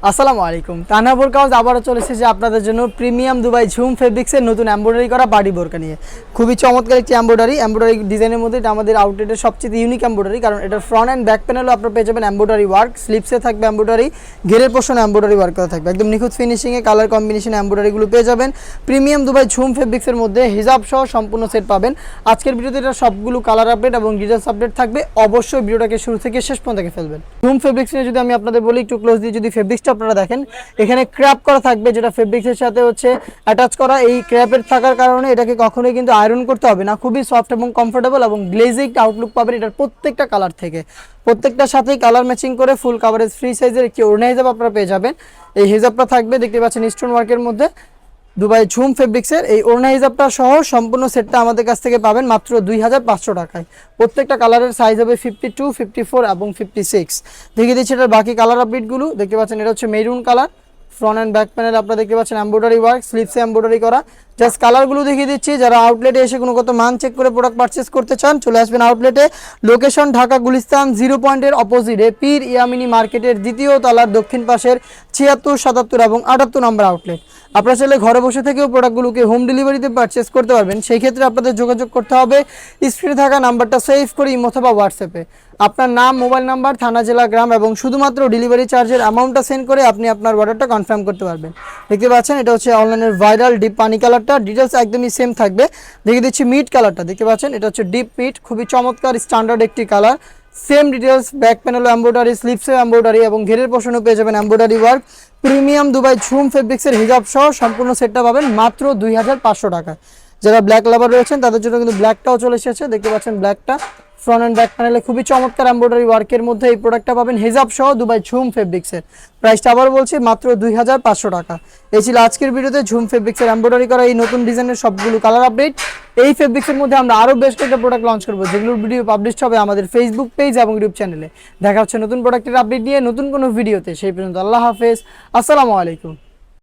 আসসালামু আলাইকুম। তানহা বোরকা হাউস আবারও চলে এসেছে আপনাদের জন্য প্রিমিয়াম দুবাই ঝুম ফেব্রিক্সের নতুন এমব্রয়ডারি করা পার্টি বোরকা নিয়ে। খুবই চমৎকার একটি এমব্রয়ডারি ডিজাইনের মধ্যে এটা আমাদের আউটলেটের সবচেয়ে ইউনিক এমব্রয়ডারি, কারণ এটার ফ্রন্ট অ্যান্ড ব্যাক প্যানেলও আপনারা পেয়ে যাবেন এমব্রয়ডারি ওয়ার্ক, স্লিপসে থাকবে এমব্রয়ডারি, ঘেরের পোর্শনে এমব্রয়ডারি ওয়ার্ক করা থাকবে। একদম নিখুঁত ফিনিশিংয়ে কালার কম্বিনেশন এমব্রয়ডারিগুলো পেয়ে যাবেন। প্রিমিয়াম দুবাই ঝুম ফেব্রিক্সের মধ্যে হিজাব সহ সম্পূর্ণ সেট পাবেন। আজকের ভিডিওতে এটা সবগুলো কালার আপডেট এবং ডিটেলস আপডেট থাকবে। অবশ্যই ভিডিওটাকে শুরু থেকে শেষ পর্যন্ত দেখে ফেলবেন। ঝুম ফেব্রিক্স নিয়ে যদি আমি আপনাদের বলি, একটু ক্লোজ দিয়ে যদি ফেব্রিক্সটা আপনারা দেখেন, এখানে ক্র্যাপ করা থাকবে, যেটা ফেব্রিক্সের সাথে হচ্ছে অ্যাটাচ করা। এই ক্র্যাপের থাকার কারণে এটাকে কখনোই কিন্তু আয়রন করতে হবে না, খুবই সফট এবং কমফোর্টেবল এবং গ্লেজি একটা আউটলুক পাবেন এটার প্রত্যেকটা কালার থেকে। প্রত্যেকটার সাথেই কালার ম্যাচিং করে ফুল কাভারেজ ফ্রি সাইজের একটি ওড়না হিজাব আপনারা পেয়ে যাবেন। এই হিজাবটা থাকবে, দেখতে পাচ্ছেন স্টোন ওয়ার্কের মধ্যে দুবাই ঝুম ফেব্রিক্সের এই ওড়না হিজাবটা সহ সম্পূর্ণ সেটটা আমাদের কাছ থেকে পাবেন মাত্র 2500 টাকায়। প্রত্যেকটা কালারের সাইজ হবে 52, 54 এবং 56। দেখিয়ে দিচ্ছি এটার বাকি কালার আপডেটগুলো। দেখতে পাচ্ছেন এটা হচ্ছে maroon colour, front and back panel আপনারা দেখতে পাচ্ছেন এমব্রয়ডারি ওয়ার্ক, স্লিপসে এমব্রয়ডারি করা। জাস্ট কালারগুলো দেখিয়ে দিচ্ছি। যারা আউটলেটে এসে গুণগত মান চেক করে প্রোডাক্ট পারচেস করতে চান, চলে আসবেন আউটলেটে। লোকেশন ঢাকা গুলিস্তান 0 পয়েন্টের অপোজিটে পীর ইয়ামিনী মার্কেটের দ্বিতীয় তলার দক্ষিণ পাশের 76, 77 এবং 78 নম্বর আউটলেট। আপনারা চাইলে ঘরে বসে থেকেও প্রোডাক্টগুলোকে হোম ডেলিভারিতে পারচেস করতে পারবেন। সেই ক্ষেত্রে আপনাদের যোগাযোগ করতে হবে স্ক্রিনে থাকা নাম্বারটা সেভ করে ইমো অথবা হোয়াটসঅ্যাপে আপনার নাম, মোবাইল নাম্বার, থানা, জেলা, গ্রাম এবং শুধুমাত্র ডেলিভারি চার্জের অ্যামাউন্টটা সেন্ড করে আপনি আপনার অর্ডারটা কনফার্ম করতে পারবেন। দেখতে পাচ্ছেন এটা হচ্ছে অনলাইনের ভাইরাল ডিপ পানি কালারটা। ডিটেলস একদমই সেম থাকবে। দেখে দিচ্ছি মিড কালারটা, দেখতে পাচ্ছেন এটা হচ্ছে ডিপ মিড, খুবই চমৎকার স্ট্যান্ডার্ড একটি কালার। সেম ডিটেলস, ব্যাক প্যানেলও এমব্রয়ডারি, স্লিপসে এমব্রয়ডারি এবং ঘেরের পোর্শনও পেয়ে যাবেন এমব্রয়ডারি ওয়ার্ক। প্রিমিয়াম দুবাই ঝুম ফেব্রিক্সের হিজাব সহ সম্পূর্ণ সেটটা পাবেন মাত্র 2500 টাকায়। যারা ব্ল্যাক লাভার রয়েছেন তাদের জন্য কিন্তু ব্ল্যাকটাও চলে এসেছে। দেখতে পাচ্ছেন ব্ল্যাকটা ফ্রন্ট অ্যান্ড ব্যাক প্যানেলে খুবই চমৎকার এমব্রয়ডারি ওয়ার্কের মধ্যে এই প্রোডাক্টটা পাবেন হিজাব সহ দুবাই ঝুম ফেব্রিক্সের। প্রাইসটা আবার বলছি মাত্র 2500 টাকা। এই ছিল আজকের ভিডিওতে ঝুম ফেব্রিক্সের এমব্রয়ডারি করা এই নতুন ডিজাইনের সবগুলো কালার আপডেট। এই ফেব্রিক্সের মধ্যে আমরা আরও বেশ কয়েকটা প্রোডাক্ট লঞ্চ করবো, যেগুলোর ভিডিও পাবলিশ হবে আমাদের ফেসবুক পেজ এবং ইউটিউব চ্যানেলে। দেখা হচ্ছে নতুন প্রোডাক্টের আপডেট নিয়ে নতুন কোনো ভিডিওতে। সেই পর্যন্ত আল্লাহ হাফেজ, আসসালামু আলাইকুম।